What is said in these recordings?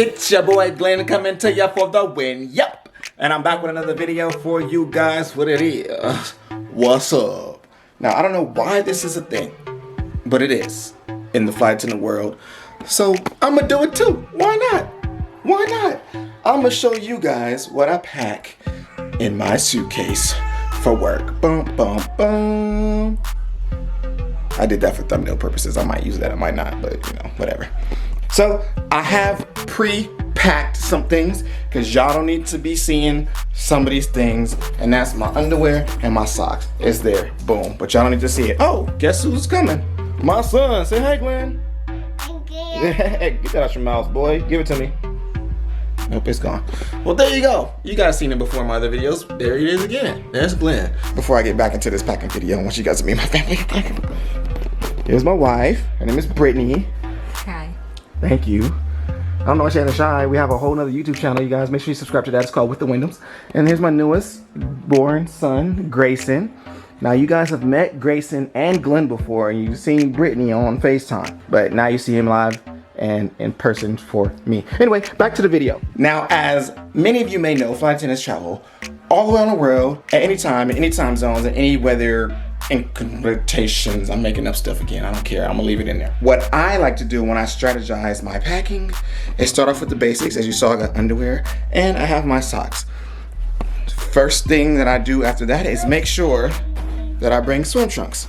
It's your boy Glenn coming to you for the win. Yep. And I'm back with another video for you guys. What it is. What's up? Now, I don't know why this is a thing, but it is in the flight attendant world. So I'm going to do it too. Why not? Why not? I'm going to show you guys what I pack in my suitcase for work. Boom, boom, boom. I did that for thumbnail purposes. I might use that, I might not, but you know, whatever. So I have pre-packed some things because y'all don't need to be seeing some of these things, and that's my underwear and my socks. It's there, boom, but y'all don't need to see it. Oh, guess who's coming? My son. Say hey, Glenn. Hey, get that out your mouth, boy. Give it to me. Nope, it's gone. Well, there you go. You guys seen it before in my other videos. There it is again. There's Glenn. Before I get back into this packing video, I want you guys to meet my family. Here's my wife. Her name is Brittany. Hi. Thank you. I don't know why she hasn't shy. We have a whole nother YouTube channel, you guys. Make sure you subscribe to that. It's called With the Windows. And here's my newest born son, Grayson. Now, you guys have met Grayson and Glenn before, and you've seen Brittany on FaceTime. But now you see him live and in person for me. Anyway, back to the video. Now, as many of you may know, flight attendants travel all around the world at any time, in any time zones, and any weather interpretations. I'm making up stuff again. I don't care. I'm gonna leave it in there. What I like to do when I strategize my packing is start off with the basics. As you saw, I got underwear and I have my socks. First thing that I do after that is make sure that I bring swim trunks.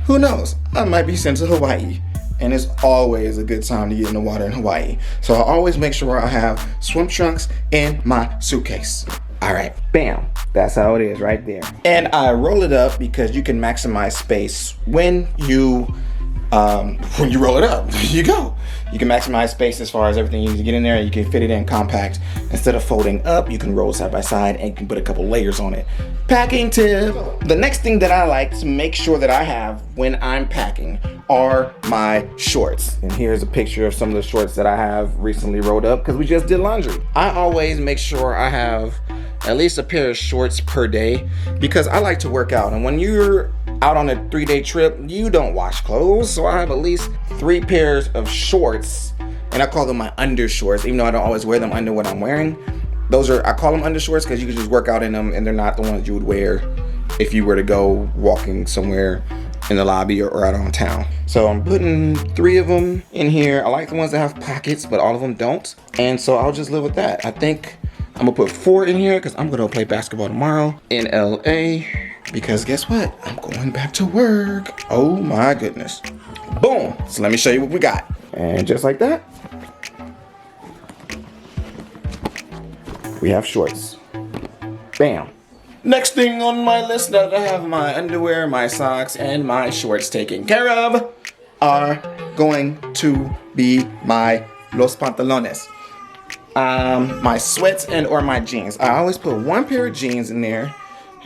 Who knows? I might be sent to Hawaii, and it's always a good time to get in the water in Hawaii. So I always make sure I have swim trunks in my suitcase. All right, bam, that's how it is right there. And I roll it up because you can maximize space when you roll it up. There you go. You can maximize space as far as everything you need to get in there. You can fit it in compact. Instead of folding up, you can roll side by side and you can put a couple layers on it. Packing tip. The next thing that I like to make sure that I have when I'm packing are my shorts. And here's a picture of some of the shorts that I have recently rolled up because we just did laundry. I always make sure I have at least a pair of shorts per day because I like to work out, and when you're out on a 3-day trip, you don't wash clothes. So I have at least 3 pairs of shorts, and I call them my undershorts, even though I don't always wear them under what I'm wearing. I call them undershorts because you can just work out in them, and they're not the ones you would wear if you were to go walking somewhere in the lobby or out on town. So I'm putting 3 of them in here. I like the ones that have pockets, but all of them don't, and so I'll just live with that. I think I'm gonna put 4 in here because I'm gonna play basketball tomorrow in LA, because guess what? I'm going back to work. Oh my goodness. Boom. So let me show you what we got. And just like that, we have shorts. Bam. Next thing on my list that I have my underwear, my socks, and my shorts taken care of are going to be my los pantalones. My sweats and or my jeans. I always put 1 pair of jeans in there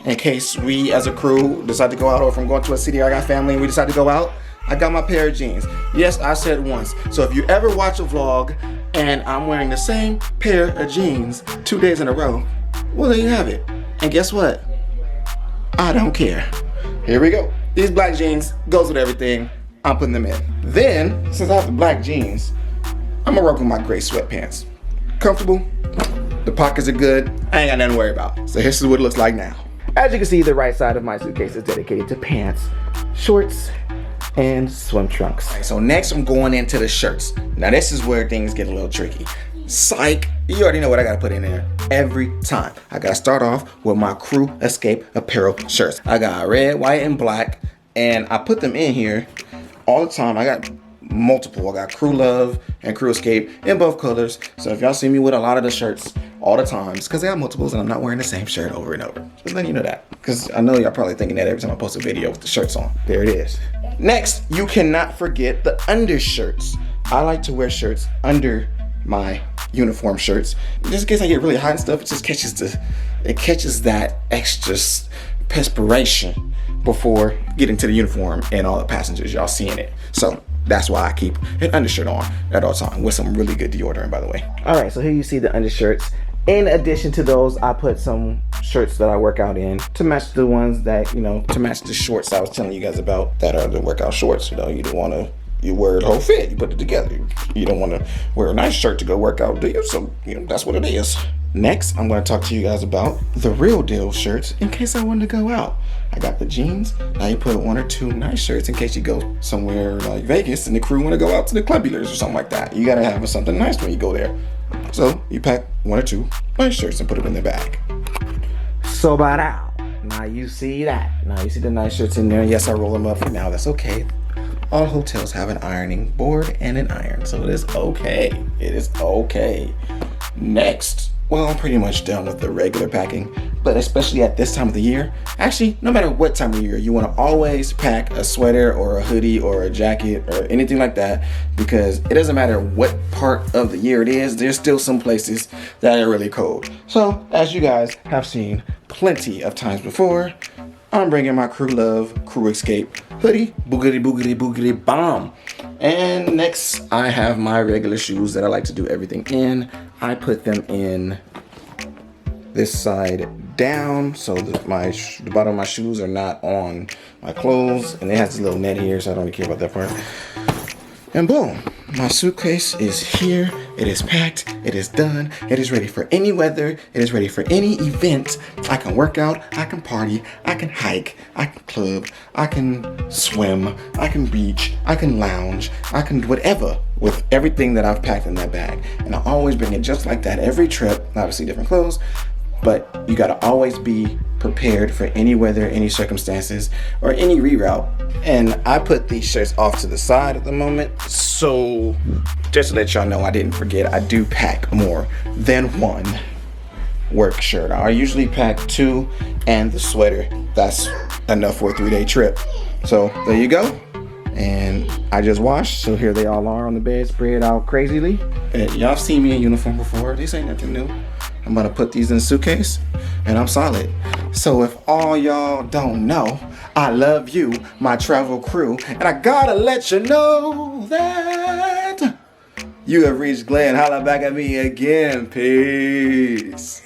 in case we as a crew decide to go out, or if I'm going to a city, I got family and we decide to go out, I got my pair of jeans. Yes, I said once. So if you ever watch a vlog and I'm wearing the same pair of jeans 2 days in a row, well, there you have it. And guess what? I don't care. Here we go. These black jeans goes with everything. I'm putting them in. Then, since I have the black jeans, I'm gonna rock with my gray sweatpants. Comfortable, the pockets are good, I ain't got nothing to worry about. So this is what it looks like now. As you can see, the right side of my suitcase is dedicated to pants, shorts, and swim trunks. Right, so next I'm going into the shirts. Now this is where things get a little tricky. Psych, you already know what I gotta put in there every time. I gotta start off with my Crew Escape apparel shirts. I got red, white, and black, and I put them in here all the time. I got multiple. I got Crew Love and Crew Escape in both colors. So if y'all see me with a lot of the shirts all the time, it's because I have multiples and I'm not wearing the same shirt over and over. Just letting you know that. Because I know y'all probably thinking that every time I post a video with the shirts on. There it is. Next, you cannot forget the undershirts. I like to wear shirts under my uniform shirts. Just in case I get really hot and stuff, it just catches that extra perspiration before getting to the uniform and all the passengers, y'all seeing it. So that's why I keep an undershirt on at all times with some really good deodorant, by the way. All right, so here you see the undershirts. In addition to those, I put some shirts that I work out in to match the ones that, to match the shorts I was telling you guys about that are the workout shorts. You don't want to you wear the whole fit. You put it together. You don't want to wear a nice shirt to go work out, do you? So, that's what it is. Next, I'm going to talk to you guys about the real deal shirts in case I wanted to go out. I got the jeans. Now you put 1 or 2 nice shirts in case you go somewhere like Vegas and the crew want to go out to the clubbulars or something like that. You got to have something nice when you go there. So you pack 1 or 2 nice shirts and put them in the bag. So about now you see that. Now you see the nice shirts in there. Yes, I roll them up for now. That's okay. All hotels have an ironing board and an iron, so it is okay. It is okay. Next, well, I'm pretty much done with the regular packing, but especially at this time of the year, actually, no matter what time of year, you want to always pack a sweater or a hoodie or a jacket or anything like that, because it doesn't matter what part of the year it is, there's still some places that are really cold. So, as you guys have seen plenty of times before, I'm bringing my Crew Love Crew Escape hoodie, boogity boogity boogity bomb. And next, I have my regular shoes that I like to do everything in. I put them in this side down, so that the bottom of my shoes are not on my clothes, and it has a little net here, so I don't really care about that part. And boom, my suitcase is here. It is packed. It is done. It is ready for any weather. It is ready for any event. I can work out. I can party. I can hike. I can club. I can swim. I can beach. I can lounge. I can do whatever with everything that I've packed in that bag. And I always bring it just like that every trip. Obviously different clothes, but you gotta always be prepared for any weather, any circumstances, or any reroute. And I put these shirts off to the side at the moment, so just to let y'all know, I didn't forget, I do pack more than 1 work shirt. I usually pack 2 and the sweater. That's enough for a 3-day trip. So there you go. And I just washed, so here they all are on the bed, spread out crazily. And y'all seen me in uniform before. This ain't nothing new. I'm gonna put these in a suitcase, and I'm solid. So if all y'all don't know, I love you, my travel crew, and I gotta let you know that you have reached Glenn. Holla back at me again. Peace.